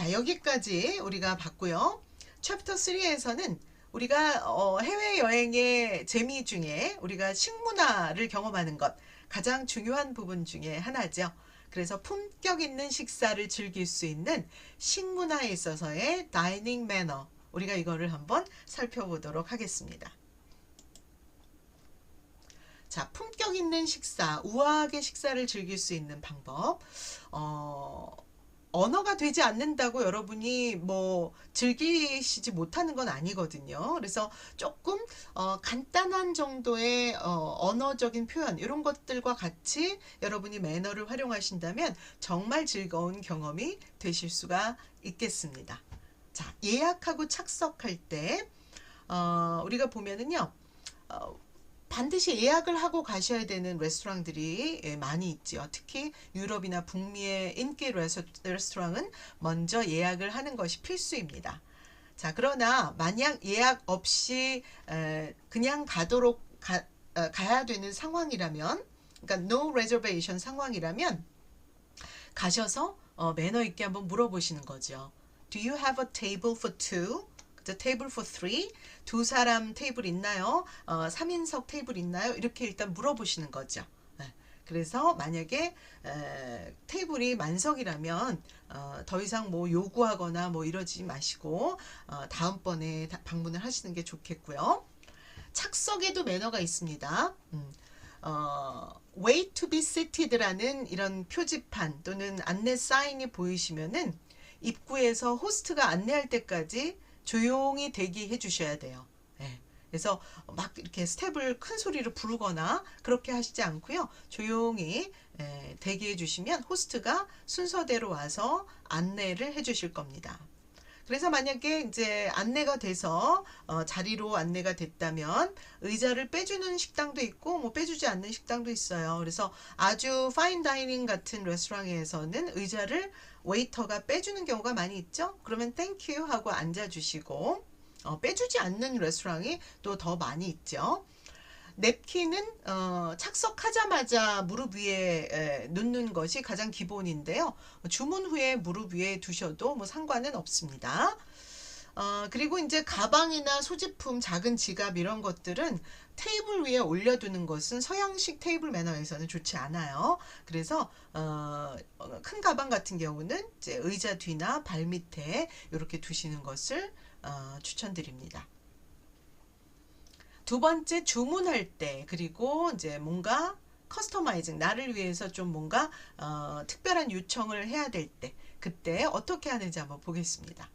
자, 여기까지 우리가 봤고요. 챕터 3에서는 우리가 해외여행의 재미 중에 우리가 식문화를 경험하는 것 가장 중요한 부분 중에 하나죠. 그래서 품격 있는 식사를 즐길 수 있는 식문화에 있어서의 다이닝 매너, 우리가 이거를 한번 살펴보도록 하겠습니다. 자, 품격 있는 식사, 우아하게 식사를 즐길 수 있는 방법. 언어가 되지 않는다고 여러분이 뭐 즐기시지 못하는 건 아니거든요. 그래서 조금 간단한 정도의 언어적인 표현 이런 것들과 같이 여러분이 매너를 활용하신다면 정말 즐거운 경험이 되실 수가 있겠습니다. 자, 예약하고 착석할 때 우리가 보면은요. 반드시 예약을 하고 가셔야 되는 레스토랑들이 많이 있죠. 특히 유럽이나 북미의 인기 레스토랑은 먼저 예약을 하는 것이 필수입니다. 자, 그러나 만약 예약 없이 그냥 가야 되는 상황이라면, 그러니까 no reservation 상황이라면 가셔서 매너 있게 한번 물어보시는 거죠. Do you have a table for two? The table for three? 두 사람 테이블 있나요? 3인석 테이블 있나요? 이렇게 일단 물어보시는 거죠. 그래서 만약에 테이블이 만석이라면 더 이상 뭐 요구하거나 뭐 이러지 마시고 다음번에 방문을 하시는 게 좋겠고요. 착석에도 매너가 있습니다. Wait to be seated라는 이런 표지판 또는 안내 사인이 보이시면은 입구에서 호스트가 안내할 때까지 조용히 대기해 주셔야 돼요. 네. 그래서 막 이렇게 스텝을 큰 소리로 부르거나 그렇게 하시지 않고요. 조용히 대기해 주시면 호스트가 순서대로 와서 안내를 해 주실 겁니다. 그래서 만약에 이제 안내가 돼서 자리로 안내가 됐다면 의자를 빼주는 식당도 있고 뭐 빼주지 않는 식당도 있어요. 그래서 아주 파인 다이닝 같은 레스토랑에서는 의자를 웨이터가 빼주는 경우가 많이 있죠. 그러면 땡큐 하고 앉아주시고 빼주지 않는 레스토랑이 또 더 많이 있죠. 냅킨은 착석하자마자 무릎 위에 놓는 것이 가장 기본인데요. 주문 후에 무릎 위에 두셔도 뭐 상관은 없습니다. 그리고 이제 가방이나 소지품, 작은 지갑 이런 것들은 테이블 위에 올려두는 것은 서양식 테이블 매너에서는 좋지 않아요. 그래서 큰 가방 같은 경우는 이제 의자 뒤나 발 밑에 이렇게 두시는 것을 추천드립니다. 두 번째, 주문할 때, 그리고 이제 뭔가 커스터마이징, 나를 위해서 좀 뭔가 특별한 요청을 해야 될 때, 그때 어떻게 하는지 한번 보겠습니다.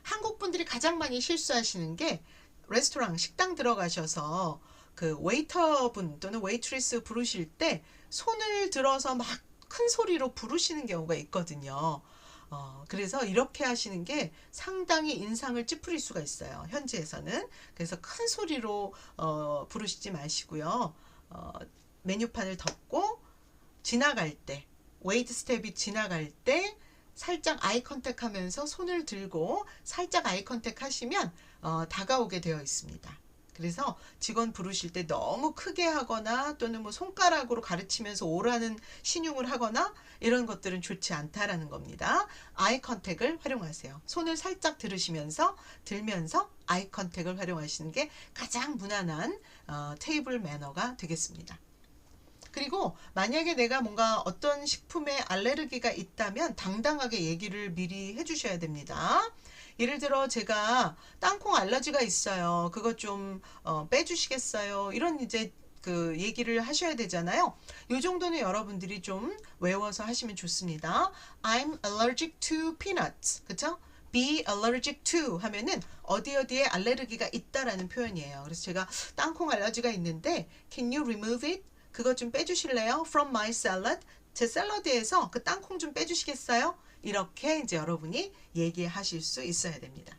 한국 분들이 가장 많이 실수하시는 게 레스토랑, 식당 들어가셔서 그 웨이터분 또는 웨이트리스 부르실 때 손을 들어서 막 큰 소리로 부르시는 경우가 있거든요. 그래서 이렇게 하시는 게 상당히 인상을 찌푸릴 수가 있어요. 현지에서는. 그래서 큰 소리로 부르시지 마시고요. 메뉴판을 덮고 지나갈 때, 웨이트 스텝이 지나갈 때 살짝 아이 컨택 하면서 손을 들고 살짝 아이 컨택 하시면 다가오게 되어 있습니다. 그래서 직원 부르실 때 너무 크게 하거나 또는 뭐 손가락으로 가르치면서 오라는 신용을 하거나 이런 것들은 좋지 않다라는 겁니다. 아이 컨택을 활용하세요. 손을 살짝 들면서 아이 컨택을 활용하시는 게 가장 무난한 테이블 매너가 되겠습니다. 그리고 만약에 내가 뭔가 어떤 식품에 알레르기가 있다면 당당하게 얘기를 미리 해주셔야 됩니다. 예를 들어 제가 땅콩 알러지가 있어요. 그거 좀 빼주시겠어요? 이런 이제 그 얘기를 하셔야 되잖아요. 이 정도는 여러분들이 좀 외워서 하시면 좋습니다. I'm allergic to peanuts. 그쵸? be allergic to 하면은 어디에 알레르기가 있다라는 표현이에요. 그래서 제가 땅콩 알러지가 있는데 can you remove it? 그거 좀 빼주실래요? From my salad. 제 샐러드에서 그 땅콩 좀 빼주시겠어요? 이렇게 이제 여러분이 얘기하실 수 있어야 됩니다.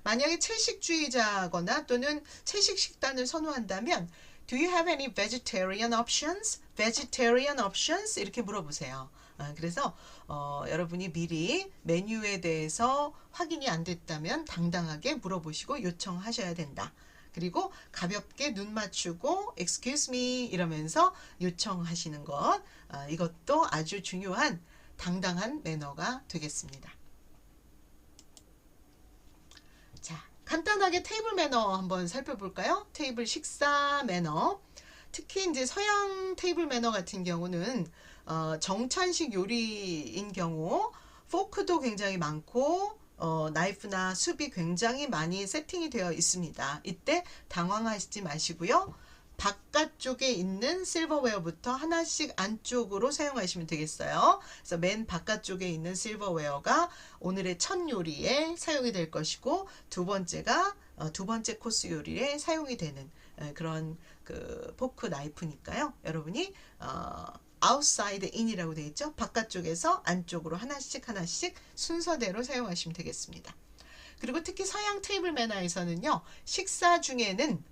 만약에 채식주의자거나 또는 채식 식단을 선호한다면 Do you have any vegetarian options? Vegetarian options? 이렇게 물어보세요. 그래서 여러분이 미리 메뉴에 대해서 확인이 안 됐다면 당당하게 물어보시고 요청하셔야 된다. 그리고 가볍게 눈 맞추고 excuse me 이러면서 요청하시는 것 이것도 아주 중요한 당당한 매너가 되겠습니다. 자, 간단하게 테이블 매너 한번 살펴볼까요? 테이블 식사 매너. 특히 이제 서양 테이블 매너 같은 경우는 정찬식 요리인 경우 포크도 굉장히 많고 나이프나 숲이 굉장히 많이 세팅이 되어 있습니다. 이때 당황하시지 마시고요. 바깥쪽에 있는 실버웨어부터 하나씩 안쪽으로 사용하시면 되겠어요. 그래서 맨 바깥쪽에 있는 실버웨어가 오늘의 첫 요리에 사용이 될 것이고, 두 번째가 두 번째 코스 요리에 사용이 되는 그런 그 포크 나이프니까요. 여러분이 outside in이라고 되어 있죠. 바깥쪽에서 안쪽으로 하나씩 하나씩 순서대로 사용하시면 되겠습니다. 그리고 특히 서양 테이블 매너에서는요, 식사 중에는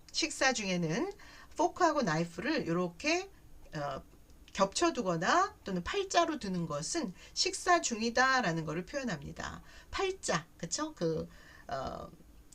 포크하고 나이프를 이렇게 겹쳐두거나 또는 팔자로 두는 것은 식사 중이다라는 것을 표현합니다. 팔자, 그쵸?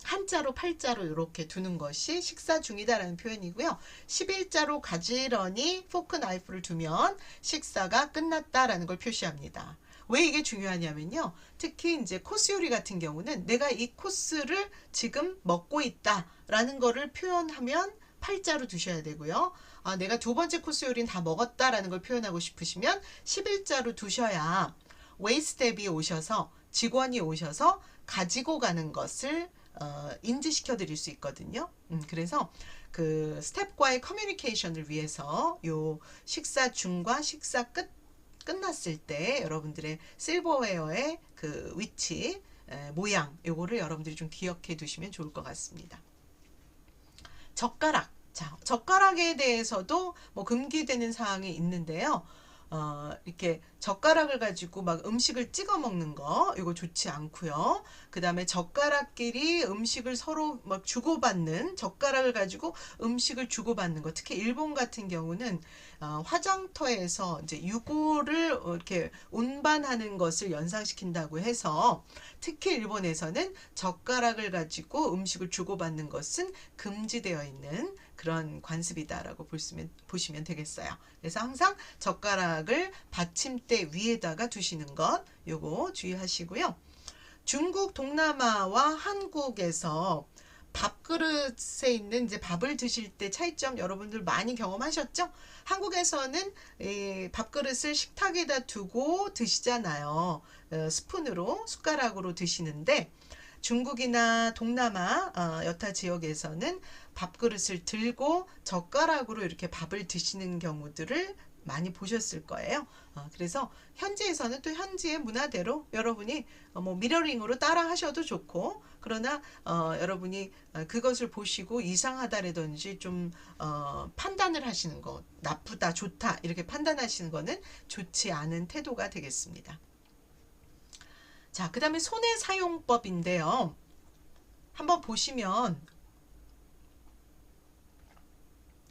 한자로 팔자로 이렇게 두는 것이 식사 중이다라는 표현이고요. 11자로 가지런히 포크 나이프를 두면 식사가 끝났다라는 걸 표시합니다. 왜 이게 중요하냐면요. 특히 이제 코스 요리 같은 경우는 내가 이 코스를 지금 먹고 있다라는 거를 표현하면 팔자로 두셔야 되고요. 내가 두 번째 코스 요리는 다 먹었다라는 걸 표현하고 싶으시면 11자로 두셔야 웨이스텝이 오셔서, 직원이 오셔서 가지고 가는 것을 인지시켜 드릴 수 있거든요. 그래서 그 스텝과의 커뮤니케이션을 위해서 요 식사 중과 식사 끝났을 때 여러분들의 실버웨어의 그 위치, 모양, 요거를 여러분들이 좀 기억해 두시면 좋을 것 같습니다. 젓가락. 자, 젓가락에 대해서도 뭐 금기되는 사항이 있는데요. 이렇게 젓가락을 가지고 막 음식을 찍어 먹는 거, 이거 좋지 않고요. 그 다음에 젓가락끼리 음식을 서로 막 주고받는, 젓가락을 가지고 음식을 주고받는 거, 특히 일본 같은 경우는 화장터에서 이제 유골을 이렇게 운반하는 것을 연상시킨다고 해서, 특히 일본에서는 젓가락을 가지고 음식을 주고받는 것은 금지되어 있는 그런 관습이다라고 보시면 되겠어요. 그래서 항상 젓가락을 받침대 위에다가 두시는 것, 요거 주의하시고요. 중국, 동남아와 한국에서 밥그릇에 있는 이제 밥을 드실 때 차이점 여러분들 많이 경험하셨죠? 한국에서는 이 밥그릇을 식탁에다 두고 드시잖아요. 스푼으로, 숟가락으로 드시는데, 중국이나 동남아 여타 지역에서는 밥그릇을 들고 젓가락으로 이렇게 밥을 드시는 경우들을 많이 보셨을 거예요. 그래서 현지에서는 또 현지의 문화대로 여러분이 뭐 미러링으로 따라 하셔도 좋고, 그러나 여러분이 그것을 보시고 이상하다라든지 좀 판단을 하시는 것, 나쁘다, 좋다 이렇게 판단하시는 거는 좋지 않은 태도가 되겠습니다. 자, 그 다음에 손의 사용법인데요. 한번 보시면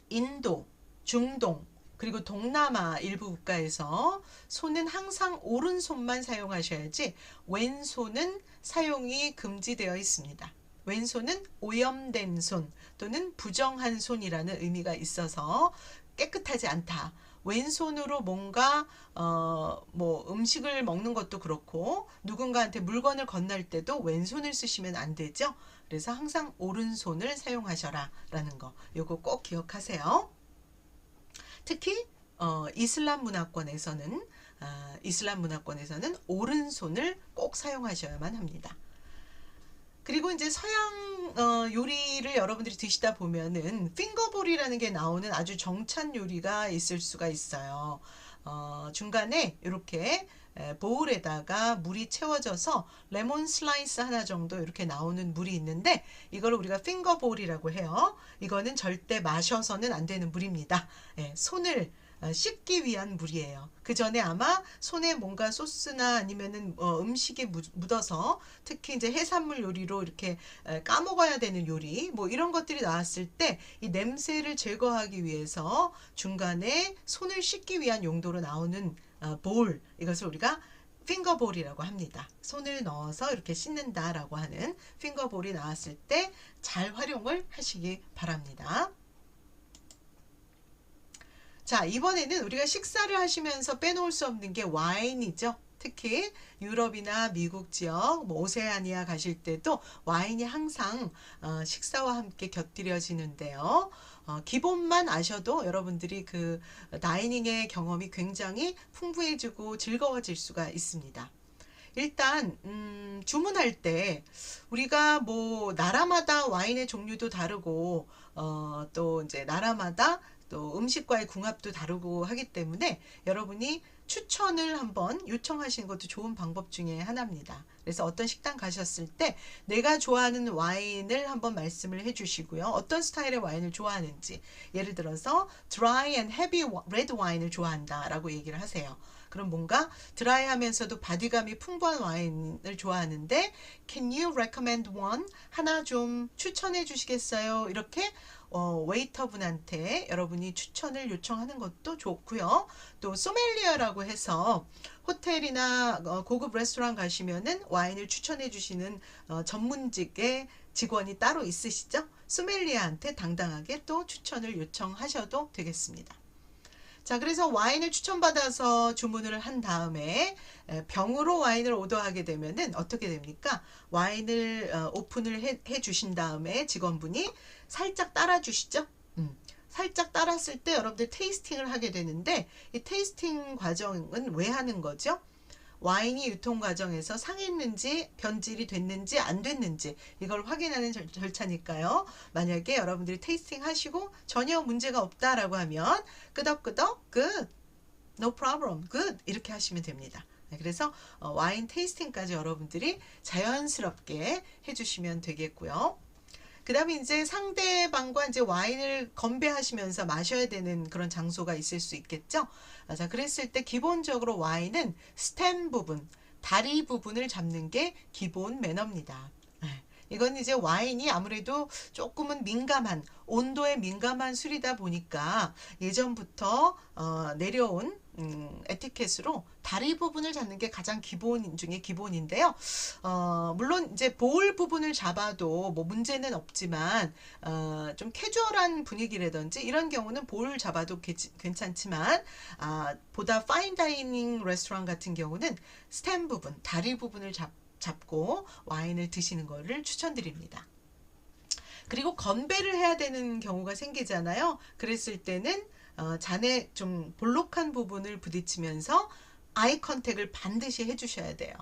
인도, 중동, 그리고 동남아 일부 국가에서 손은 항상 오른손만 사용하셔야지 왼손은 사용이 금지되어 있습니다. 왼손은 오염된 손 또는 부정한 손이라는 의미가 있어서 깨끗하지 않다. 왼손으로 뭔가 뭐 음식을 먹는 것도 그렇고 누군가한테 물건을 건넬 때도 왼손을 쓰시면 안 되죠. 그래서 항상 오른손을 사용하셔라 라는 거, 요거 꼭 기억하세요. 특히 이슬람 문화권에서는 오른손을 꼭 사용하셔야만 합니다. 그리고 이제 서양 요리를 여러분들이 드시다 보면은 핑거볼이라는 게 나오는 아주 정찬 요리가 있을 수가 있어요. 중간에 이렇게 보울에다가 물이 채워져서 레몬 슬라이스 하나 정도 이렇게 나오는 물이 있는데, 이걸 우리가 핑거볼이라고 해요. 이거는 절대 마셔서는 안 되는 물입니다. 손을 씻기 위한 물이에요. 그 전에 아마 손에 뭔가 소스나 아니면은 음식이 묻어서, 특히 이제 해산물 요리로 이렇게 까먹어야 되는 요리, 뭐 이런 것들이 나왔을 때 이 냄새를 제거하기 위해서 중간에 손을 씻기 위한 용도로 나오는 볼, 이것을 우리가 핑거볼이라고 합니다. 손을 넣어서 이렇게 씻는다라고 하는 핑거볼이 나왔을 때 잘 활용을 하시기 바랍니다. 자, 이번에는 우리가 식사를 하시면서 빼놓을 수 없는 게 와인이죠. 특히 유럽이나 미국 지역, 뭐 오세아니아 가실 때도 와인이 항상 식사와 함께 곁들여지는데요. 기본만 아셔도 여러분들이 그 다이닝의 경험이 굉장히 풍부해지고 즐거워질 수가 있습니다. 일단 주문할 때 우리가 뭐 나라마다 와인의 종류도 다르고 또 이제 나라마다 또 음식과의 궁합도 다르고 하기 때문에 여러분이 추천을 한번 요청하시는 것도 좋은 방법 중에 하나입니다. 그래서 어떤 식당 가셨을 때 내가 좋아하는 와인을 한번 말씀을 해주시고요. 어떤 스타일의 와인을 좋아하는지, 예를 들어서 dry and heavy red 와인을 좋아한다라고 얘기를 하세요. 그럼 뭔가 드라이하면서도 바디감이 풍부한 와인을 좋아하는데 Can you recommend one? 하나 좀 추천해 주시겠어요? 이렇게 웨이터분한테 여러분이 추천을 요청하는 것도 좋고요. 또 소믈리어라고 해서 호텔이나 고급 레스토랑 가시면은 와인을 추천해 주시는 전문직의 직원이 따로 있으시죠? 소믈리어한테 당당하게 또 추천을 요청하셔도 되겠습니다. 자, 그래서 와인을 추천받아서 주문을 한 다음에 병으로 와인을 오더하게 되면은 어떻게 됩니까? 와인을 오픈을 해 주신 다음에 직원분이 살짝 따라 주시죠? 살짝 따랐을 때 여러분들 테이스팅을 하게 되는데 이 테이스팅 과정은 왜 하는 거죠? 와인이 유통 과정에서 상했는지 변질이 됐는지 안 됐는지 이걸 확인하는 절차니까요. 만약에 여러분들이 테이스팅 하시고 전혀 문제가 없다라고 하면 끄덕끄덕 good, no problem, good 이렇게 하시면 됩니다. 그래서 와인 테이스팅까지 여러분들이 자연스럽게 해주시면 되겠고요. 그 다음에 이제 상대방과 이제 와인을 건배하시면서 마셔야 되는 그런 장소가 있을 수 있겠죠. 자, 그랬을 때 기본적으로 와인은 스템 부분, 다리 부분을 잡는 게 기본 매너입니다. 이건 이제 와인이 아무래도 조금은 민감한, 온도에 민감한 술이다 보니까 예전부터 내려온 에티켓으로 다리 부분을 잡는 게 가장 기본 중에 기본인데요. 물론 이제 볼 부분을 잡아도 뭐 문제는 없지만 좀 캐주얼한 분위기라든지 이런 경우는 볼 잡아도 괜찮지만 보다 파인 다이닝 레스토랑 같은 경우는 스템 부분, 다리 부분을 잡고 와인을 드시는 것을 추천드립니다. 그리고 건배를 해야 되는 경우가 생기잖아요. 그랬을 때는 잔에 좀 볼록한 부분을 부딪히면서 아이 컨택을 반드시 해주셔야 돼요.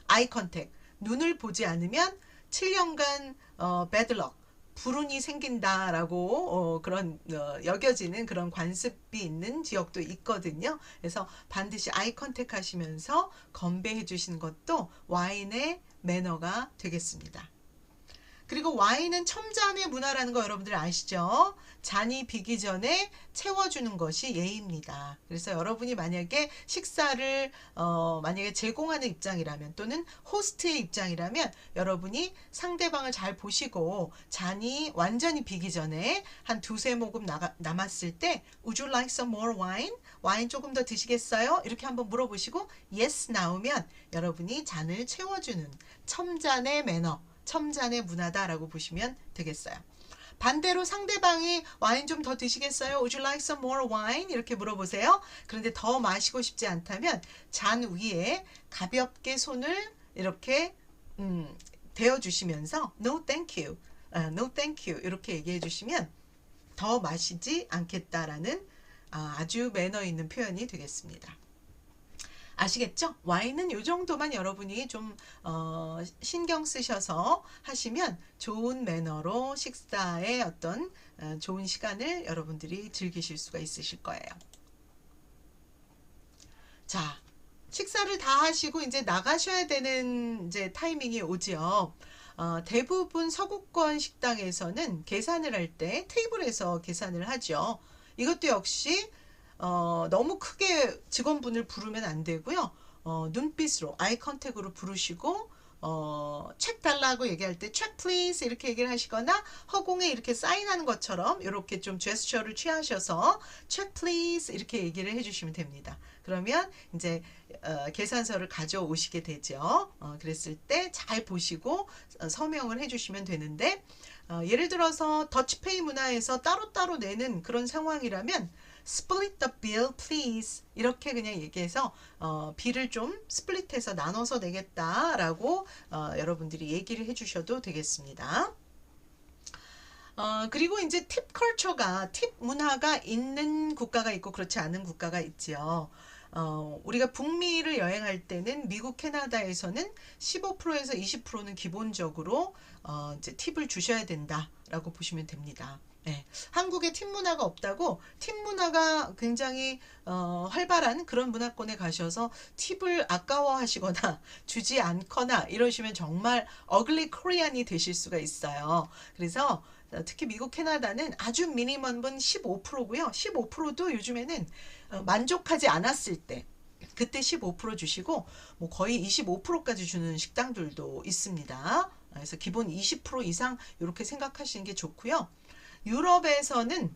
아이 컨택. 눈을 보지 않으면 7년간 배드럭, 불운이 생긴다라고 그런 여겨지는 그런 관습이 있는 지역도 있거든요. 그래서 반드시 아이 컨택 하시면서 건배해 주시는 것도 와인의 매너가 되겠습니다. 그리고 와인은 첨잔의 문화라는 거 여러분들 아시죠? 잔이 비기 전에 채워주는 것이 예의입니다. 그래서 여러분이 만약에 식사를 만약에 제공하는 입장이라면 또는 호스트의 입장이라면 여러분이 상대방을 잘 보시고 잔이 완전히 비기 전에 한 두세 모금 남았을 때 Would you like some more wine? 와인 조금 더 드시겠어요? 이렇게 한번 물어보시고 Yes 나오면 여러분이 잔을 채워주는 첨잔의 매너, 첨잔의 문화다라고 보시면 되겠어요. 반대로 상대방이 와인 좀 더 드시겠어요? Would you like some more wine? 이렇게 물어보세요. 그런데 더 마시고 싶지 않다면 잔 위에 가볍게 손을 이렇게 대어주시면서 No thank you, no thank you 이렇게 얘기해 주시면 더 마시지 않겠다라는 아주 매너 있는 표현이 되겠습니다. 아시겠죠? 와인은 이 정도만 여러분이 좀 신경 쓰셔서 하시면 좋은 매너로 식사의 어떤 좋은 시간을 여러분들이 즐기실 수가 있으실 거예요. 자, 식사를 다 하시고 이제 나가셔야 되는 이제 타이밍이 오지요. 대부분 서구권 식당에서는 계산을 할 때 테이블에서 계산을 하죠. 이것도 역시 너무 크게 직원분을 부르면 안 되고요. 눈빛으로 아이 컨택으로 부르시고 책 달라고 얘기할 때 check please 이렇게 얘기를 하시거나 허공에 이렇게 사인하는 것처럼 이렇게 좀 제스처를 취하셔서 check please 이렇게 얘기를 해주시면 됩니다. 그러면 이제 계산서를 가져오시게 되죠. 그랬을 때 잘 보시고 서명을 해주시면 되는데 예를 들어서 더치페이 문화에서 따로따로 내는 그런 상황이라면 split the bill please 이렇게 그냥 얘기해서 비를 좀 스플릿해서 나눠서 내겠다라고 여러분들이 얘기를 해주셔도 되겠습니다. 그리고 이제 팁 컬처가 팁 문화가 있는 국가가 있고 그렇지 않은 국가가 있지요. 우리가 북미를 여행할 때는 미국, 캐나다에서는 15%에서 20%는 기본적으로 이제 팁을 주셔야 된다라고 보시면 됩니다. 네. 한국에 팁 문화가 없다고 팁 문화가 굉장히 활발한 그런 문화권에 가셔서 팁을 아까워하시거나 주지 않거나 이러시면 정말 어글리 코리안이 되실 수가 있어요. 그래서 특히 미국, 캐나다는 아주 미니멈은 15%고요. 15%도 요즘에는 만족하지 않았을 때 그때 15% 주시고 뭐 거의 25%까지 주는 식당들도 있습니다. 그래서 기본 20% 이상 이렇게 생각하시는 게 좋고요. 유럽에서는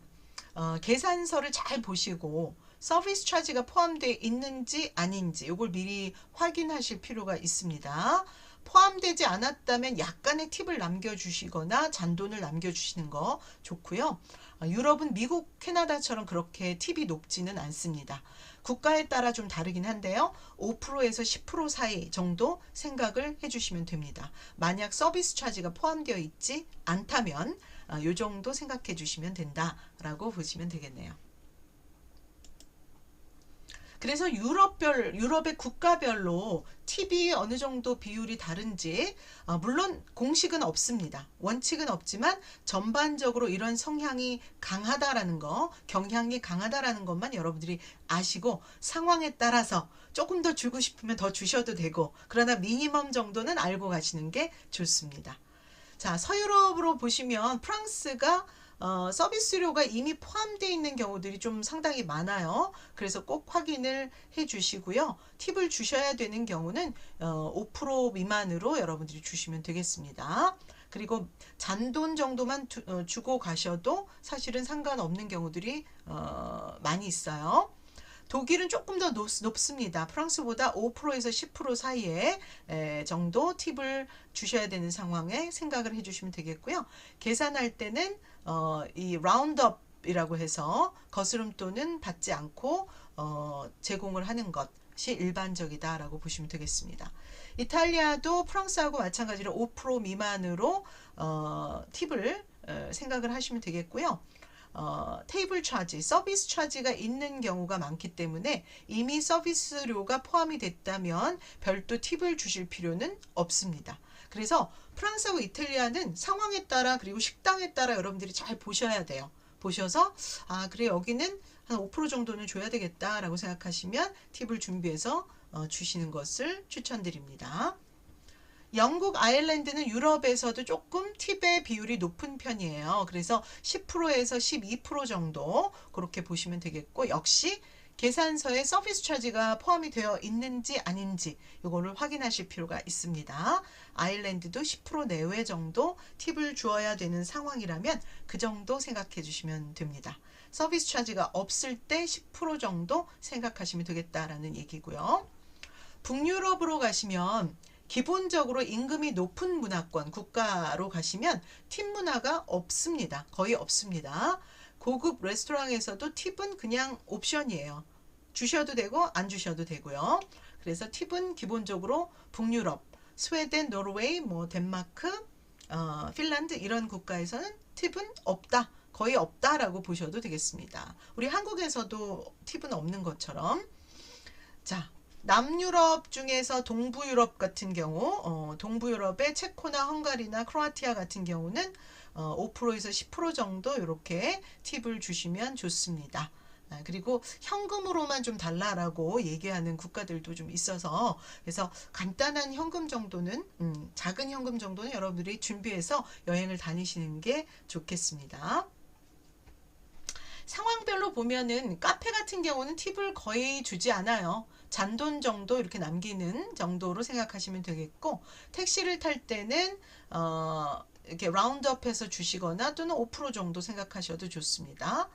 계산서를 잘 보시고 서비스 차지가 포함되어 있는지 아닌지 이걸 미리 확인하실 필요가 있습니다. 포함되지 않았다면 약간의 팁을 남겨주시거나 잔돈을 남겨주시는 거 좋고요. 유럽은 미국, 캐나다처럼 그렇게 팁이 높지는 않습니다. 국가에 따라 좀 다르긴 한데요. 5%에서 10% 사이 정도 생각을 해주시면 됩니다. 만약 서비스 차지가 포함되어 있지 않다면 이 정도 생각해 주시면 된다라고 보시면 되겠네요. 그래서 유럽의 국가별로 팁이 어느 정도 비율이 다른지 물론 공식은 없습니다. 원칙은 없지만 전반적으로 이런 성향이 강하다라는 거, 경향이 강하다라는 것만 여러분들이 아시고 상황에 따라서 조금 더 주고 싶으면 더 주셔도 되고 그러나 미니멈 정도는 알고 가시는 게 좋습니다. 자, 서유럽으로 보시면 프랑스가 서비스료가 이미 포함되어 있는 경우들이 좀 상당히 많아요. 그래서 꼭 확인을 해 주시고요. 팁을 주셔야 되는 경우는 5% 미만으로 여러분들이 주시면 되겠습니다. 그리고 잔돈 정도만 주고 가셔도 사실은 상관없는 경우들이 많이 있어요. 독일은 조금 더 높습니다. 프랑스보다 5%에서 10% 사이에 정도 팁을 주셔야 되는 상황에 생각을 해주시면 되겠고요. 계산할 때는 이 라운드업이라고 해서 거스름돈은 받지 않고 제공을 하는 것이 일반적이다라고 보시면 되겠습니다. 이탈리아도 프랑스하고 마찬가지로 5% 미만으로 팁을 생각을 하시면 되겠고요. 테이블 차지, 서비스 차지가 있는 경우가 많기 때문에 이미 서비스료가 포함이 됐다면 별도 팁을 주실 필요는 없습니다. 그래서 프랑스하고 이탈리아는 상황에 따라 그리고 식당에 따라 여러분들이 잘 보셔야 돼요. 보셔서 그래 여기는 한 5% 정도는 줘야 되겠다라고 생각하시면 팁을 준비해서 주시는 것을 추천드립니다. 영국, 아일랜드는 유럽에서도 조금 팁의 비율이 높은 편이에요. 그래서 10%에서 12% 정도 그렇게 보시면 되겠고 역시 계산서에 서비스 차지가 포함이 되어 있는지 아닌지 이거를 확인하실 필요가 있습니다. 아일랜드도 10% 내외 정도 팁을 주어야 되는 상황이라면 그 정도 생각해 주시면 됩니다. 서비스 차지가 없을 때 10% 정도 생각하시면 되겠다라는 얘기고요. 북유럽으로 가시면 기본적으로 임금이 높은 문화권 국가로 가시면 팁 문화가 없습니다. 거의 없습니다. 고급 레스토랑에서도 팁은 그냥 옵션이에요. 주셔도 되고 안 주셔도 되고요. 그래서 팁은 기본적으로 북유럽, 스웨덴, 노르웨이, 뭐 덴마크, 핀란드 이런 국가에서는 팁은 없다. 거의 없다라고 보셔도 되겠습니다. 우리 한국에서도 팁은 없는 것처럼. 자, 남유럽 중에서 동부유럽 같은 경우 동부유럽의 체코나 헝가리나 크로아티아 같은 경우는 5%에서 10% 정도 이렇게 팁을 주시면 좋습니다. 그리고 현금으로만 좀 달라라고 얘기하는 국가들도 좀 있어서 그래서 간단한 현금 정도는 작은 현금 정도는 여러분들이 준비해서 여행을 다니시는 게 좋겠습니다. 상황별로 보면은 카페 같은 경우는 팁을 거의 주지 않아요. 잔돈 정도 이렇게 남기는 정도로 생각하시면 되겠고 택시를 탈 때는 이렇게 라운드업해서 주시거나 또는 5% 정도 생각하셔도 좋습니다.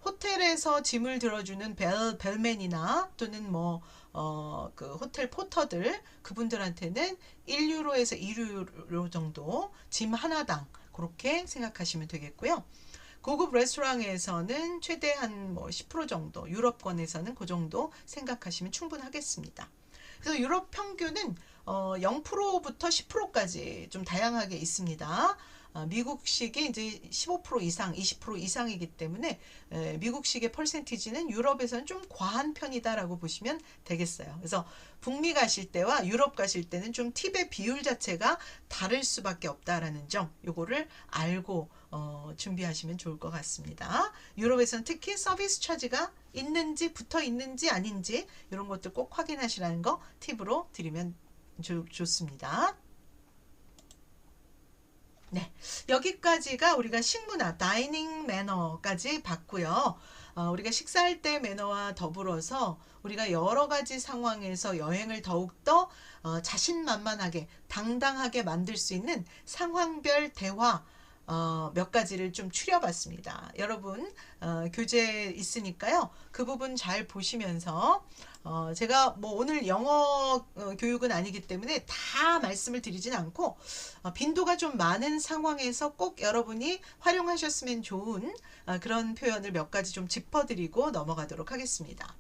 호텔에서 짐을 들어주는 벨맨이나 또는 그 호텔 포터들 그분들한테는 1유로에서 2유로 정도 짐 하나당 그렇게 생각하시면 되겠고요. 고급 레스토랑에서는 최대한 뭐 10% 정도, 유럽권에서는 그 정도 생각하시면 충분하겠습니다. 그래서 유럽 평균은 0%부터 10%까지 좀 다양하게 있습니다. 미국식이 이제 15% 이상, 20% 이상이기 때문에 미국식의 퍼센티지는 유럽에서는 좀 과한 편이다라고 보시면 되겠어요. 그래서 북미 가실 때와 유럽 가실 때는 좀 팁의 비율 자체가 다를 수밖에 없다라는 점, 요거를 알고 준비하시면 좋을 것 같습니다. 유럽에서는 특히 서비스 차지가 있는지 붙어 있는지 아닌지 이런 것들 꼭 확인하시라는 거 팁으로 드리면 좋습니다. 네, 여기까지가 우리가 식문화, 다이닝 매너까지 봤고요. 우리가 식사할 때 매너와 더불어서 우리가 여러 가지 상황에서 여행을 더욱더 자신만만하게, 당당하게 만들 수 있는 상황별 대화 몇 가지를 좀 추려봤습니다. 여러분 교재 있으니까요. 그 부분 잘 보시면서 제가 뭐 오늘 영어 교육은 아니기 때문에 다 말씀을 드리진 않고 빈도가 좀 많은 상황에서 꼭 여러분이 활용하셨으면 좋은 그런 표현을 몇 가지 좀 짚어드리고 넘어가도록 하겠습니다.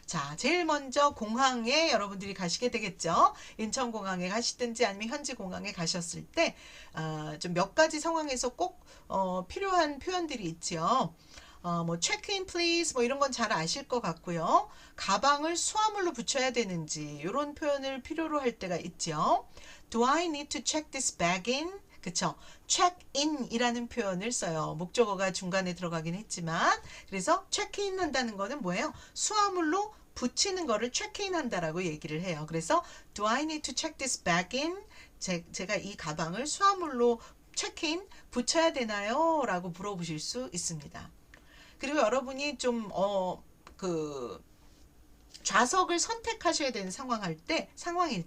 자, 제일 먼저 공항에 여러분들이 가시게 되겠죠. 인천공항에 가시든지 아니면 현지공항에 가셨을 때 좀 몇 가지 상황에서 꼭 필요한 표현들이 있지요. 뭐 check-in please 뭐 이런 건 잘 아실 것 같고요. 가방을 수화물로 붙여야 되는지 이런 표현을 필요로 할 때가 있죠. Do I need to check this bag in? 그쵸? check in 이라는 표현을 써요. 목적어가 중간에 들어가긴 했지만 그래서 check in 한다는 거는 뭐예요? 수화물로 붙이는 거를 check in 한다라고 얘기를 해요. 그래서 do I need to check this bag in? 제가 이 가방을 수화물로 체크인 붙여야 되나요? 라고 물어보실 수 있습니다. 그리고 여러분이 좀 좌석을 선택하셔야 되는 상황일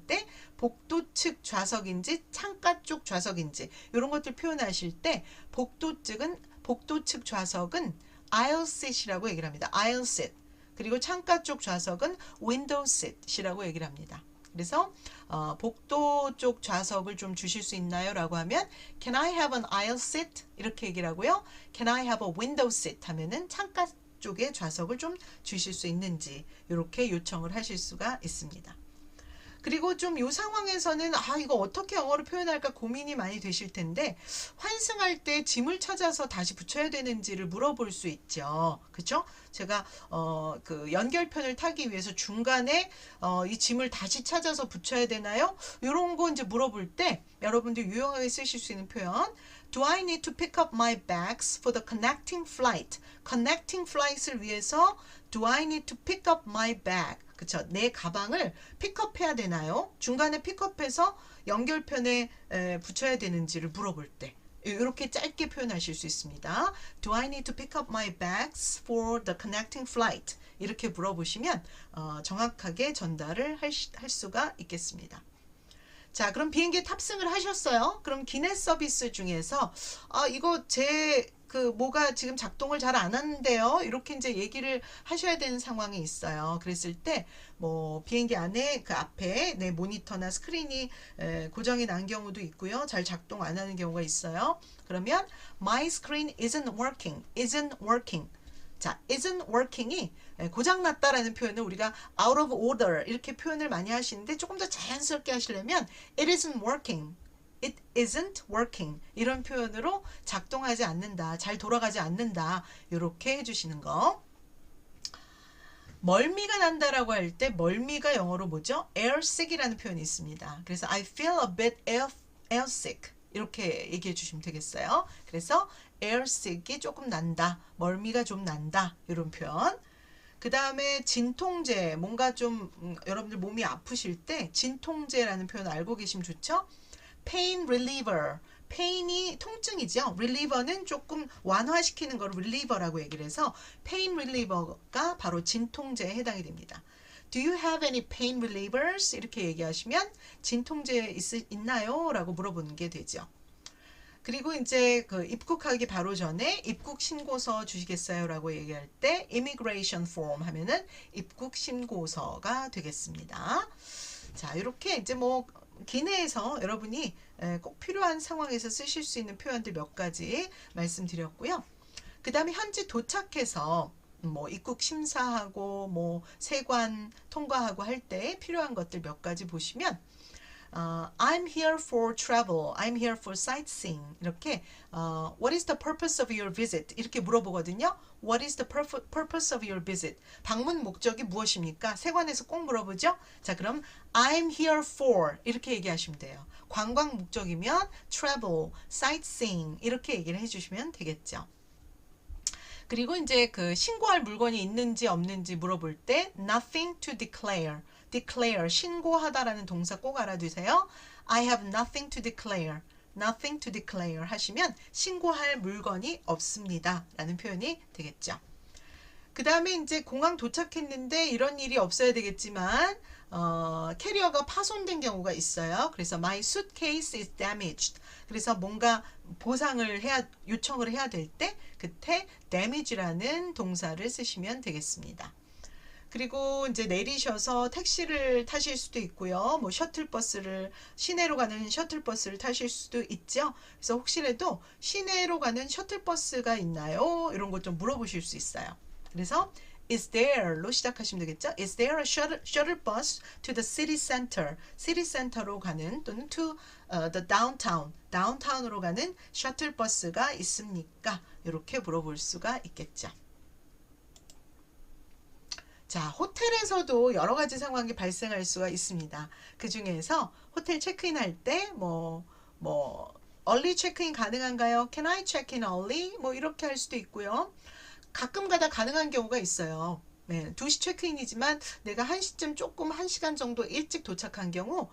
때 복도 측 좌석인지 창가 쪽 좌석인지 이런 것들 표현하실 때 복도 측 좌석은 aisle seat이라고 얘기를 합니다. aisle seat. 그리고 창가 쪽 좌석은 window seat이라고 얘기를 합니다. 그래서 복도 쪽 좌석을 좀 주실 수 있나요? 라고 하면 Can I have an aisle seat? 이렇게 얘기를 하고요. Can I have a window seat? 하면은 창가 쪽에 좌석을 좀 주실 수 있는지 이렇게 요청을 하실 수가 있습니다. 그리고 좀 이 상황에서는 이거 어떻게 영어로 표현할까 고민이 많이 되실 텐데 환승할 때 짐을 찾아서 다시 붙여야 되는지를 물어볼 수 있죠. 그렇죠? 제가 그 연결편을 타기 위해서 중간에 이 짐을 다시 찾아서 붙여야 되나요? 이런 거 이제 물어볼 때 여러분들 유용하게 쓰실 수 있는 표현 Do I need to pick up my bags for the connecting flight? connecting flight을 위해서 Do I need to pick up my bag? 그쵸? 내 가방을 픽업해야 되나요? 중간에 픽업해서 연결편에 붙여야 되는지를 물어볼 때 이렇게 짧게 표현하실 수 있습니다. Do I need to pick up my bags for the connecting flight? 이렇게 물어보시면 정확하게 전달을 할 수가 있겠습니다. 자, 그럼 비행기에 탑승을 하셨어요. 그럼 기내 서비스 중에서 이거 뭐가 지금 작동을 잘 안 하는데요. 이렇게 이제 얘기를 하셔야 되는 상황이 있어요. 그랬을 때 뭐 비행기 안에 그 앞에 내 모니터나 스크린이 고장이 난 경우도 있고요. 잘 작동 안 하는 경우가 있어요. 그러면 my screen isn't working. 자, isn't working이 고장났다라는 표현을 우리가 out of order 이렇게 표현을 많이 하시는데 조금 더 자연스럽게 하시려면 it isn't working 이런 표현으로 작동하지 않는다, 잘 돌아가지 않는다 이렇게 해주시는 거. 멀미가 난다라고 할 때 멀미가 영어로 뭐죠? airsick이라는 표현이 있습니다. 그래서 I feel a bit airsick 이렇게 얘기해 주시면 되겠어요. 그래서 airsick이 조금 난다, 멀미가 좀 난다 이런 표현. 그 다음에 진통제, 뭔가 좀 여러분들 몸이 아프실 때 진통제라는 표현 알고 계시면 좋죠? pain reliever, pain이 통증이죠. reliever는 조금 완화시키는 걸 reliever라고 얘기를 해서 pain reliever가 바로 진통제에 해당이 됩니다. Do you have any pain relievers? 이렇게 얘기하시면 진통제 있나요? 라고 물어보는 게 되죠. 그리고 이제 그 입국하기 바로 전에 입국 신고서 주시겠어요? 라고 얘기할 때 immigration form 하면은 입국 신고서가 되겠습니다. 자, 이렇게 이제 뭐 기내에서 여러분이 꼭 필요한 상황에서 쓰실 수 있는 표현들 몇 가지 말씀드렸고요. 그 다음에 현지 도착해서 뭐 입국 심사하고 뭐 세관 통과하고 할 때 필요한 것들 몇 가지 보시면 I'm here for travel. I'm here for sightseeing. 이렇게 What is the purpose of your visit? 이렇게 물어보거든요. What is the purpose of your visit? 방문 목적이 무엇입니까? 세관에서 꼭 물어보죠. 자, 그럼 I'm here for 이렇게 얘기하시면 돼요. 관광 목적이면 travel, sightseeing 이렇게 얘기를 해주시면 되겠죠. 그리고 이제 그 신고할 물건이 있는지 없는지 물어볼 때 nothing to declare. declare 신고하다라는 동사 꼭 알아두세요. I have nothing to declare. nothing to declare 하시면 신고할 물건이 없습니다. 라는 표현이 되겠죠. 그 다음에 이제 공항 도착했는데 이런 일이 없어야 되겠지만 캐리어가 파손된 경우가 있어요. 그래서 my suitcase is damaged. 그래서 뭔가 요청을 해야 될 때 그때 damage라는 동사를 쓰시면 되겠습니다. 그리고 이제 내리셔서 택시를 타실 수도 있고요. 뭐 시내로 가는 셔틀버스를 타실 수도 있죠. 그래서 혹시라도 시내로 가는 셔틀버스가 있나요? 이런 것 좀 물어보실 수 있어요. 그래서 Is there로 시작하시면 되겠죠. Is there a shuttle bus to the city center? city center로 가는 또는 to the downtown, downtown으로 가는 셔틀버스가 있습니까? 이렇게 물어볼 수가 있겠죠. 자, 호텔에서도 여러 가지 상황이 발생할 수가 있습니다. 그 중에서 호텔 체크인 할 때 early 체크인 가능한가요? Can I check in early? 뭐 이렇게 할 수도 있고요. 가끔 가다 가능한 경우가 있어요. 네, 2시 체크인이지만 내가 1시쯤 조금 1시간 정도 일찍 도착한 경우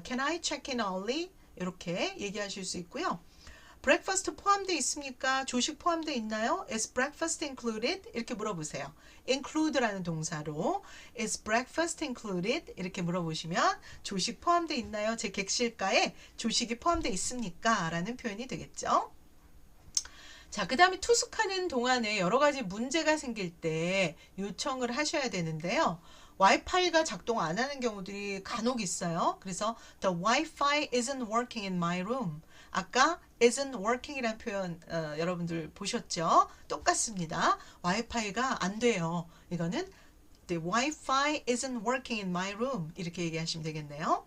Can I check in early? 이렇게 얘기하실 수 있고요. 브렉퍼스트 포함되어 있습니까? 조식 포함되어 있나요? Is breakfast included? 이렇게 물어보세요. include라는 동사로 Is breakfast included? 이렇게 물어보시면 조식 포함되어 있나요? 제 객실가에 조식이 포함되어 있습니까? 라는 표현이 되겠죠. 자, 그 다음에 투숙하는 동안에 여러 가지 문제가 생길 때 요청을 하셔야 되는데요. 와이파이가 작동 안 하는 경우들이 간혹 있어요. 그래서 The Wi-Fi isn't working in my room. 아까 isn't working이라는 표현 여러분들 보셨죠? 똑같습니다. 와이파이가 안 돼요. 이거는 The Wi-Fi isn't working in my room. 이렇게 얘기하시면 되겠네요.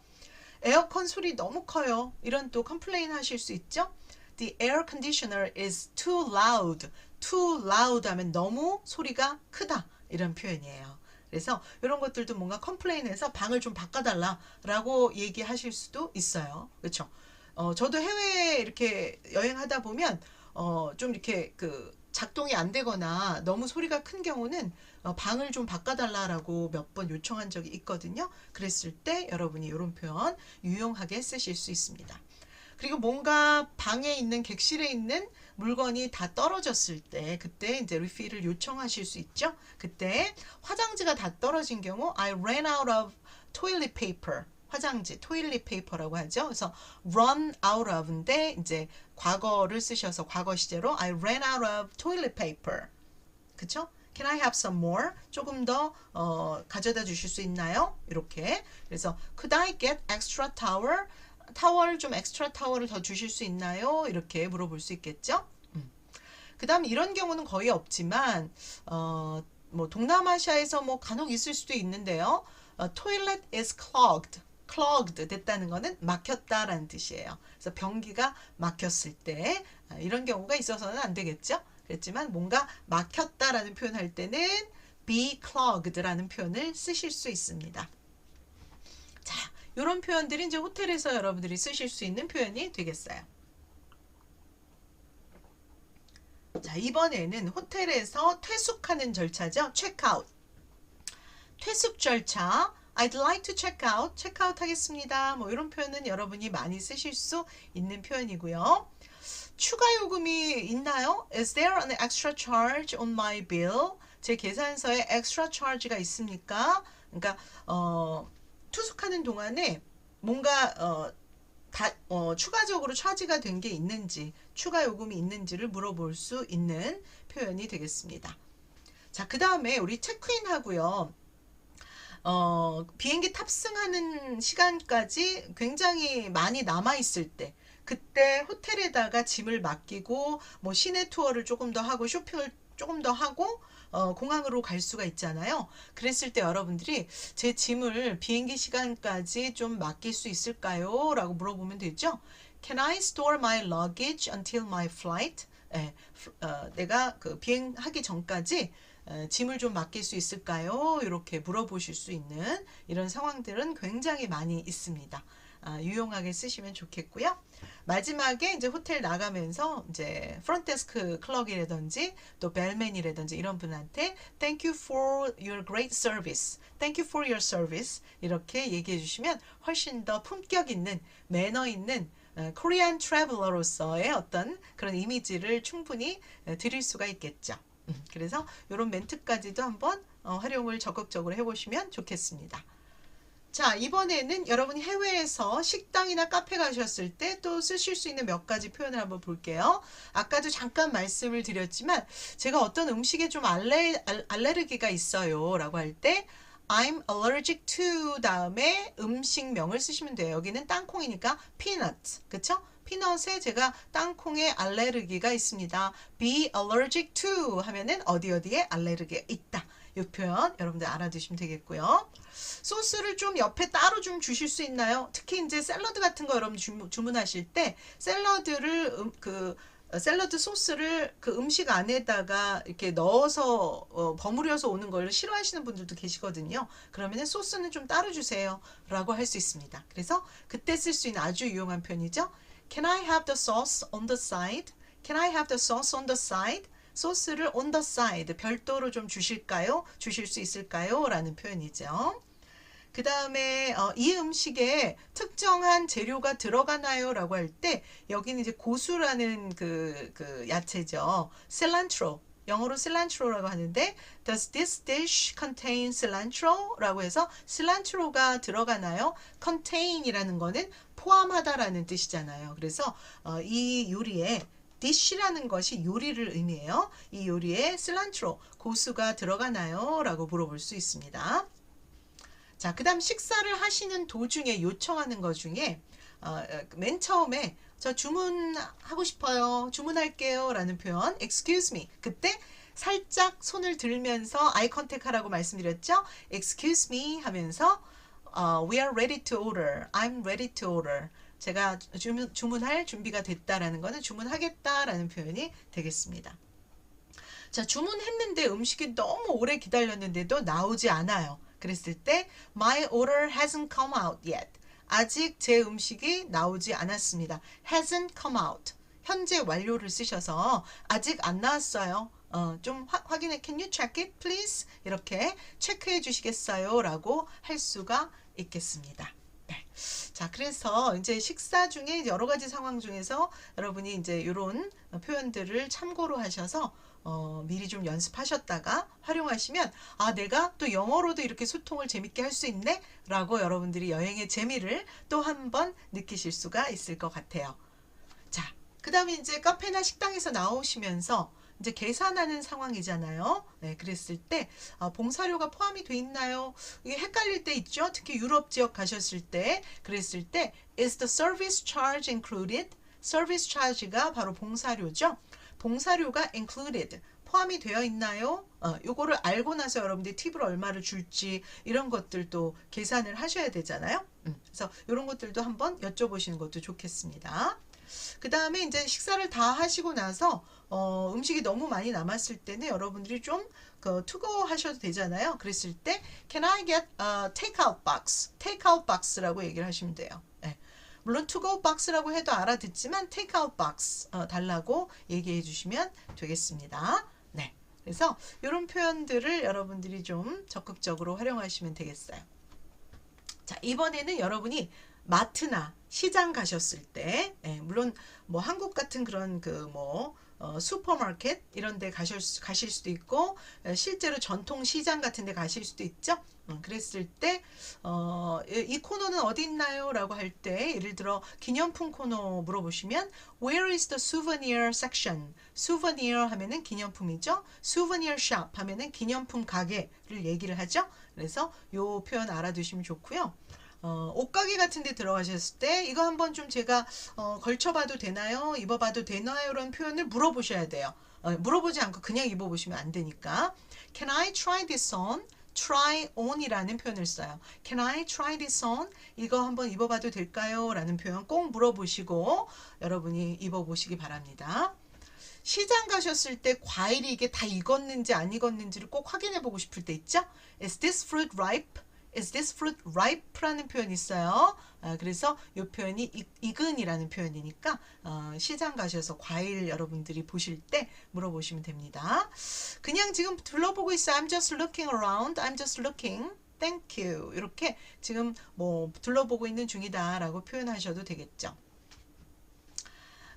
에어컨 소리 너무 커요. 이런 또 컴플레인 하실 수 있죠? The air conditioner is too loud. too loud 하면 너무 소리가 크다. 이런 표현이에요. 그래서 이런 것들도 뭔가 컴플레인해서 방을 좀 바꿔달라라고 얘기하실 수도 있어요. 그렇죠? 저도 해외에 이렇게 여행하다 보면 좀 이렇게 그 작동이 안 되거나 너무 소리가 큰 경우는 방을 좀 바꿔달라고 몇 번 요청한 적이 있거든요. 그랬을 때 여러분이 이런 표현 유용하게 쓰실 수 있습니다. 그리고 뭔가 방에 있는 객실에 있는 물건이 다 떨어졌을 때 그때 이제 리필을 요청하실 수 있죠. 그때 화장지가 다 떨어진 경우 I ran out of toilet paper. 화장지, toilet paper라고 하죠. 그래서 run out of인데 이제 과거를 쓰셔서 과거 시제로 I ran out of toilet paper. 그쵸? Can I have some more? 조금 더 가져다 주실 수 있나요? 이렇게. 그래서 could I get extra towel? 타월 좀 엑스트라 타월을 더 주실 수 있나요? 이렇게 물어볼 수 있겠죠. 그 다음 이런 경우는 거의 없지만 뭐 동남아시아에서 뭐 간혹 있을 수도 있는데요. Toilet is clogged. clogged 됐다는 거는 막혔다라는 뜻이에요. 그래서 변기가 막혔을 때 이런 경우가 있어서는 안 되겠죠. 그렇지만 뭔가 막혔다라는 표현할 때는 be clogged라는 표현을 쓰실 수 있습니다. 자, 이런 표현들이 이제 호텔에서 여러분들이 쓰실 수 있는 표현이 되겠어요. 자, 이번에는 호텔에서 퇴숙하는 절차죠. 체크아웃. 퇴숙 절차. I'd like to check out. 체크아웃 하겠습니다. 뭐 이런 표현은 여러분이 많이 쓰실 수 있는 표현이고요. 추가 요금이 있나요? Is there an extra charge on my bill? 제 계산서에 extra charge가 있습니까? 그러니까 투숙하는 동안에 뭔가 추가적으로 차지가 된 게 있는지 추가 요금이 있는지를 물어볼 수 있는 표현이 되겠습니다. 자, 그 다음에 우리 체크인 하고요. 비행기 탑승하는 시간까지 굉장히 많이 남아 있을 때 그때 호텔에다가 짐을 맡기고 뭐 시내 투어를 조금 더 하고 쇼핑을 조금 더 하고 공항으로 갈 수가 있잖아요. 그랬을 때 여러분들이 제 짐을 비행기 시간까지 좀 맡길 수 있을까요? 라고 물어보면 되죠. Can I store my luggage until my flight? 예, 내가 그 비행하기 전까지 짐을 좀 맡길 수 있을까요? 이렇게 물어보실 수 있는 이런 상황들은 굉장히 많이 있습니다. 유용하게 쓰시면 좋겠고요. 마지막에 이제 호텔 나가면서 이제 프론트데스크 클럭이라든지 또 벨맨이라든지 이런 분한테 Thank you for your great service. Thank you for your service. 이렇게 얘기해 주시면 훨씬 더 품격 있는 매너 있는 코리안 트래블러로서의 어떤 그런 이미지를 충분히 드릴 수가 있겠죠. 그래서 이런 멘트까지도 한번 활용을 적극적으로 해보시면 좋겠습니다. 자, 이번에는 여러분이 해외에서 식당이나 카페 가셨을 때 또 쓰실 수 있는 몇 가지 표현을 한번 볼게요. 아까도 잠깐 말씀을 드렸지만 제가 어떤 음식에 좀 알레르기가 있어요 라고 할 때 I'm allergic to 다음에 음식명을 쓰시면 돼요. 여기는 땅콩이니까 peanut, 그쵸? 피넛에 제가 땅콩에 알레르기가 있습니다. Be allergic to 하면은 어디에 알레르기가 있다. 이 표현 여러분들 알아두시면 되겠고요. 소스를 좀 옆에 따로 좀 주실 수 있나요? 특히 이제 샐러드 같은 거 여러분 주문하실 때 샐러드를 샐러드 소스를 그 음식 안에다가 이렇게 넣어서 버무려서 오는 걸 싫어하시는 분들도 계시거든요. 그러면 소스는 좀 따로 주세요 라고 할 수 있습니다. 그래서 그때 쓸 수 있는 아주 유용한 표현이죠. Can I have the sauce on the side? Can I have the sauce on the side? 소스를 on the side 별도로 좀 주실까요? 주실 수 있을까요? 라는 표현이죠. 그 다음에 이 음식에 특정한 재료가 들어가나요? 라고 할 때 여기는 이제 고수라는 그 야채죠. cilantro. 영어로 cilantro라고 하는데 Does this dish contain cilantro? 라고 해서 cilantro가 들어가나요? contain이라는 거는 포함하다라는 뜻이잖아요. 그래서 이 요리에 dish라는 것이 요리를 의미해요. 이 요리에 cilantro, 고수가 들어가나요? 라고 물어볼 수 있습니다. 자, 그 다음 식사를 하시는 도중에 요청하는 것 중에 맨 처음에 저 주문하고 싶어요. 주문할게요. 라는 표현 excuse me. 그때 살짝 손을 들면서 아이 컨택 하라고 말씀드렸죠. excuse me 하면서 we are ready to order. I'm ready to order. 제가 주문할 준비가 됐다라는 거는 주문하겠다라는 표현이 되겠습니다. 자, 주문했는데 음식이 너무 오래 기다렸는데도 나오지 않아요. 그랬을 때 My order hasn't come out yet. 아직 제 음식이 나오지 않았습니다. hasn't come out. 현재 완료를 쓰셔서 아직 안 나왔어요. 좀 확인해. Can you check it, please? 이렇게 체크해 주시겠어요? 라고 할 수가 있겠습니다. 네. 자, 그래서 이제 식사 중에 여러 가지 상황 중에서 여러분이 이제 이런 표현들을 참고로 하셔서 미리 좀 연습하셨다가 활용하시면 내가 또 영어로도 이렇게 소통을 재밌게 할 수 있네 라고 여러분들이 여행의 재미를 또 한 번 느끼실 수가 있을 것 같아요. 자, 그 다음에 이제 카페나 식당에서 나오시면서 이제 계산하는 상황이잖아요. 네, 그랬을 때 봉사료가 포함이 돼 있나요? 이게 헷갈릴 때 있죠. 특히 유럽 지역 가셨을 때 그랬을 때 Is the service charge included? 서비스 차지가 바로 봉사료죠. 봉사료가 included 포함이 되어 있나요? 요거를 알고 나서 여러분들이 팁을 얼마를 줄지 이런 것들도 계산을 하셔야 되잖아요. 그래서 이런 것들도 한번 여쭤보시는 것도 좋겠습니다. 그 다음에 이제 식사를 다 하시고 나서 음식이 너무 많이 남았을 때는 여러분들이 좀 투고 하셔도 되잖아요. 그랬을 때 Can I get a takeout box? takeout box라고 얘기를 하시면 돼요. 네. 물론 투고 박스라고 해도 알아듣지만 테이크아웃 박스 달라고 얘기해 주시면 되겠습니다. 네, 그래서 이런 표현들을 여러분들이 좀 적극적으로 활용하시면 되겠어요. 자, 이번에는 여러분이 마트나 시장 가셨을 때, 물론 뭐 한국 같은 그런 슈퍼마켓 이런 데 가실 수도 있고 실제로 전통 시장 같은 데 가실 수도 있죠. 그랬을 때 이 코너는 어디 있나요? 라고 할 때 예를 들어 기념품 코너 물어보시면 Where is the souvenir section? souvenir 하면은 기념품이죠. souvenir shop 하면은 기념품 가게를 얘기를 하죠. 그래서 요 표현 알아두시면 좋고요. 옷가게 같은 데 들어가셨을 때 이거 한번 좀 제가 걸쳐봐도 되나요? 입어봐도 되나요? 라는 표현을 물어보셔야 돼요. 물어보지 않고 그냥 입어보시면 안 되니까. Can I try this on? try on이라는 표현을 써요. Can I try this on? 이거 한번 입어봐도 될까요? 라는 표현 꼭 물어보시고 여러분이 입어보시기 바랍니다. 시장 가셨을 때 과일이 이게 다 익었는지 안 익었는지를 꼭 확인해 보고 싶을 때 있죠? Is this fruit ripe? Is this fruit ripe라는 표현이 있어요. 그래서 이 표현이 익은이라는 표현이니까 시장 가셔서 과일 여러분들이 보실 때 물어보시면 됩니다. 그냥 지금 둘러보고 있어요. I'm just looking around. I'm just looking. Thank you. 이렇게 지금 뭐 둘러보고 있는 중이다라고 표현하셔도 되겠죠.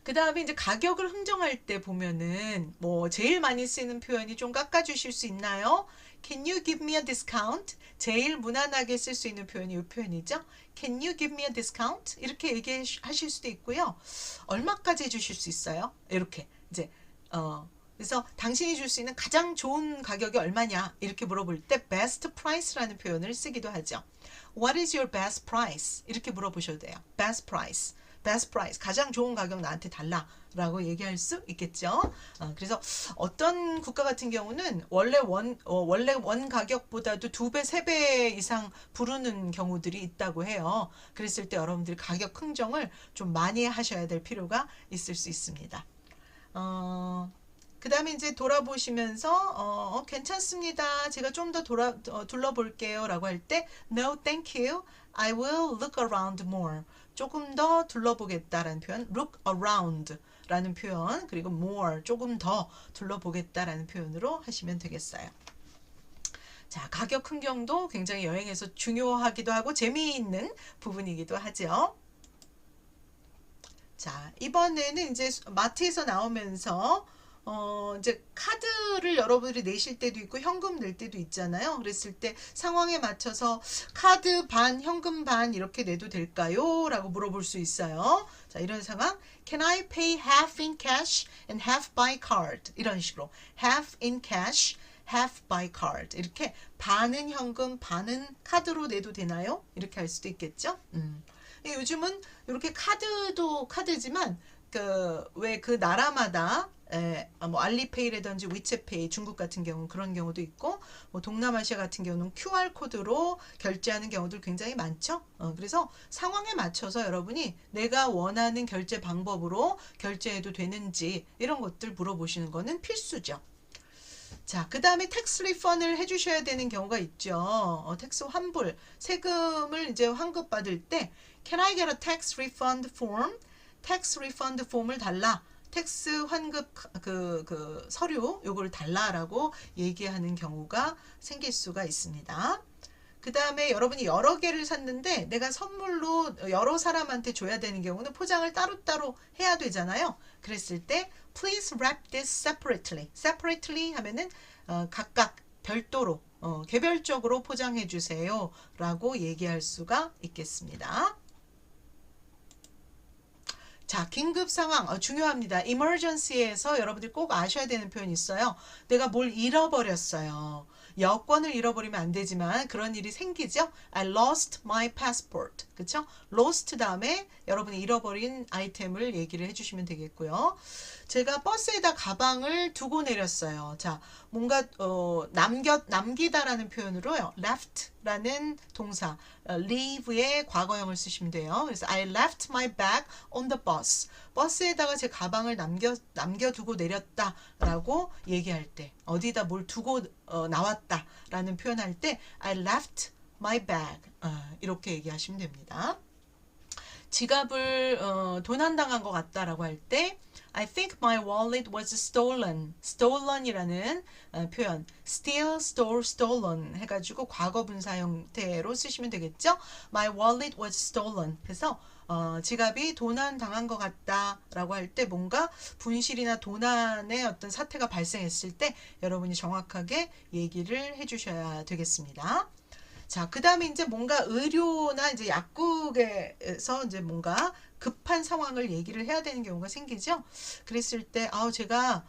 그 다음에 이제 가격을 흥정할 때 보면은 뭐 제일 많이 쓰는 표현이 좀 깎아주실 수 있나요? Can you give me a discount? 제일 무난하게 쓸 수 있는 표현이 이 표현이죠. Can you give me a discount? 이렇게 얘기하실 수도 있고요. 얼마까지 해주실 수 있어요? 이렇게 이제 그래서 당신이 줄 수 있는 가장 좋은 가격이 얼마냐 이렇게 물어볼 때 best price라는 표현을 쓰기도 하죠. What is your best price? 이렇게 물어보셔도 돼요. best price. best price, 가장 좋은 가격 나한테 달라 라고 얘기할 수 있겠죠. 그래서 어떤 국가 같은 경우는 원래 원 가격보다도 2배, 3배 이상 부르는 경우들이 있다고 해요. 그랬을 때 여러분들이 가격 흥정을 좀 많이 하셔야 될 필요가 있을 수 있습니다. 그 다음에 이제 돌아보시면서 괜찮습니다. 제가 좀 더 둘러볼게요 라고 할 때 No, thank you. I will look around more. 조금 더 둘러보겠다라는 표현 look around 라는 표현 그리고 more 조금 더 둘러보겠다라는 표현으로 하시면 되겠어요. 자, 가격 흥정도 굉장히 여행에서 중요하기도 하고 재미있는 부분이기도 하죠. 자, 이번에는 이제 마트에서 나오면서 이제 카드를 여러분들이 내실 때도 있고 현금 낼 때도 있잖아요. 그랬을 때 상황에 맞춰서 카드 반, 현금 반 이렇게 내도 될까요? 라고 물어볼 수 있어요. 자, 이런 상황. Can I pay half in cash and half by card? 이런 식으로. half in cash, half by card. 이렇게 반은 현금, 반은 카드로 내도 되나요? 이렇게 할 수도 있겠죠. 요즘은 이렇게 카드도 카드지만 왜 그 나라마다 뭐 알리페이라든지 위챗페이 중국 같은 경우는 그런 경우도 있고 뭐 동남아시아 같은 경우는 QR코드로 결제하는 경우들 굉장히 많죠. 그래서 상황에 맞춰서 여러분이 내가 원하는 결제 방법으로 결제해도 되는지 이런 것들 물어보시는 거는 필수죠. 자, 그 다음에 텍스 리펀을 해주셔야 되는 경우가 있죠. 텍스 환불, 세금을 이제 환급받을 때 Can I get a tax refund form? 텍스 리펀드 폼을 달라. 텍스 환급 그 서류 요걸 달라라고 얘기하는 경우가 생길 수가 있습니다. 그 다음에 여러분이 여러 개를 샀는데 내가 선물로 여러 사람한테 줘야 되는 경우는 포장을 따로따로 해야 되잖아요. 그랬을 때 Please wrap this separately. separately 하면은 각각 별도로 개별적으로 포장해 주세요 라고 얘기할 수가 있겠습니다. 자, 긴급 상황 중요합니다. emergency에서 여러분들이 꼭 아셔야 되는 표현이 있어요. 내가 뭘 잃어버렸어요. 여권을 잃어버리면 안 되지만 그런 일이 생기죠. I lost my passport. 그쵸? lost 다음에 여러분이 잃어버린 아이템을 얘기를 해주시면 되겠고요. 제가 버스에다 가방을 두고 내렸어요. 자, 뭔가 남기다라는 표현으로요. left라는 동사 leave의 과거형을 쓰시면 돼요. 그래서 I left my bag on the bus. 버스에다가 제 가방을 남겨두고 내렸다라고 얘기할 때 어디다 뭘 두고 나왔다라는 표현할 때 I left my bag 이렇게 얘기하시면 됩니다. 지갑을 도난당한 것 같다라고 할 때 I think my wallet was stolen. stolen이라는 표현 steal, stole, stolen 해가지고 과거 분사 형태로 쓰시면 되겠죠. My wallet was stolen. 그래서 지갑이 도난당한 것 같다라고 할 때 뭔가 분실이나 도난의 어떤 사태가 발생했을 때 여러분이 정확하게 얘기를 해주셔야 되겠습니다. 자, 그 다음에 이제 뭔가 의료나 이제 약국에서 이제 뭔가 급한 상황을 얘기를 해야 되는 경우가 생기죠. 그랬을 때 제가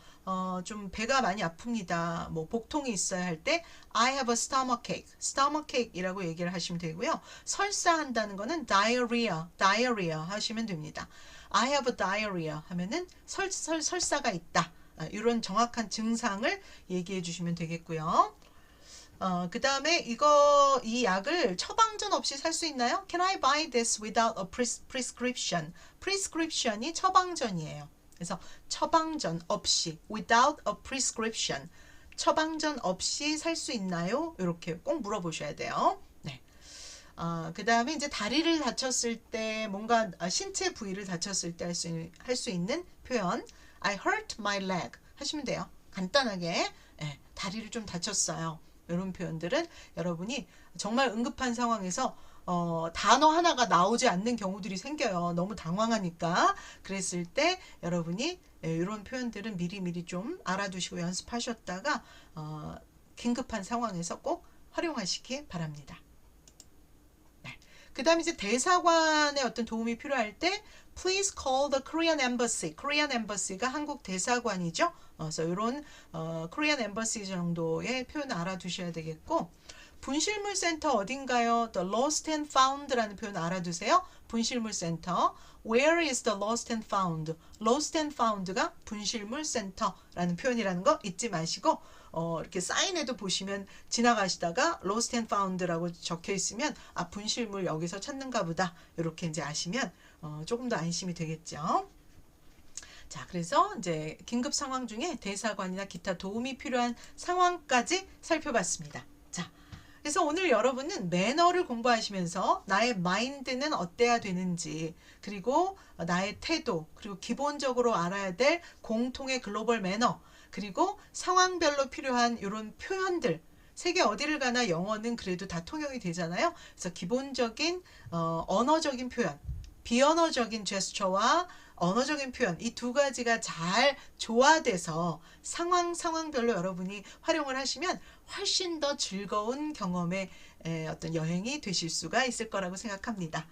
좀 배가 많이 아픕니다. 뭐 복통이 있어야 할 때 I have a stomachache, stomachache이라고 얘기를 하시면 되고요. 설사한다는 거는 diarrhea 하시면 됩니다. I have a diarrhea 하면은 설사가 있다. 이런 정확한 증상을 얘기해 주시면 되겠고요. 그 다음에 이 약을 처방전 없이 살 수 있나요? Can I buy this without a prescription? prescription이 처방전이에요. 그래서 처방전 없이 without a prescription 처방전 없이 살 수 있나요? 이렇게 꼭 물어보셔야 돼요. 네. 그 다음에 이제 다리를 다쳤을 때 뭔가 신체 부위를 다쳤을 때 할 수 있는 표현 I hurt my leg 하시면 돼요. 간단하게 다리를 좀 다쳤어요. 이런 표현들은 여러분이 정말 응급한 상황에서 단어 하나가 나오지 않는 경우들이 생겨요. 너무 당황하니까. 그랬을 때 여러분이 이런 표현들은 미리미리 좀 알아두시고 연습하셨다가 긴급한 상황에서 꼭 활용하시기 바랍니다. 그 다음에 이제 대사관의 어떤 도움이 필요할 때 Please call the Korean Embassy. Korean Embassy가 한국 대사관이죠. 그래서 이런 Korean Embassy 정도의 표현을 알아두셔야 되겠고 분실물 센터 어딘가요? The Lost and Found라는 표현 알아두세요. 분실물 센터. Where is the Lost and Found? Lost and Found가 분실물 센터라는 표현이라는 거 잊지 마시고 이렇게 사인에도 보시면 지나가시다가 Lost and Found라고 적혀 있으면 분실물 여기서 찾는가 보다 이렇게 이제 아시면 조금 더 안심이 되겠죠. 자, 그래서 이제 긴급 상황 중에 대사관이나 기타 도움이 필요한 상황까지 살펴봤습니다. 자, 그래서 오늘 여러분은 매너를 공부하시면서 나의 마인드는 어때야 되는지, 그리고 나의 태도, 그리고 기본적으로 알아야 될 공통의 글로벌 매너, 그리고 상황별로 필요한 이런 표현들, 세계 어디를 가나 영어는 그래도 다 통용이 되잖아요. 그래서 기본적인 언어적인 표현, 비언어적인 제스처와 언어적인 표현 이 두 가지가 잘 조화돼서 상황별로 여러분이 활용을 하시면 훨씬 더 즐거운 경험의 어떤 여행이 되실 수가 있을 거라고 생각합니다.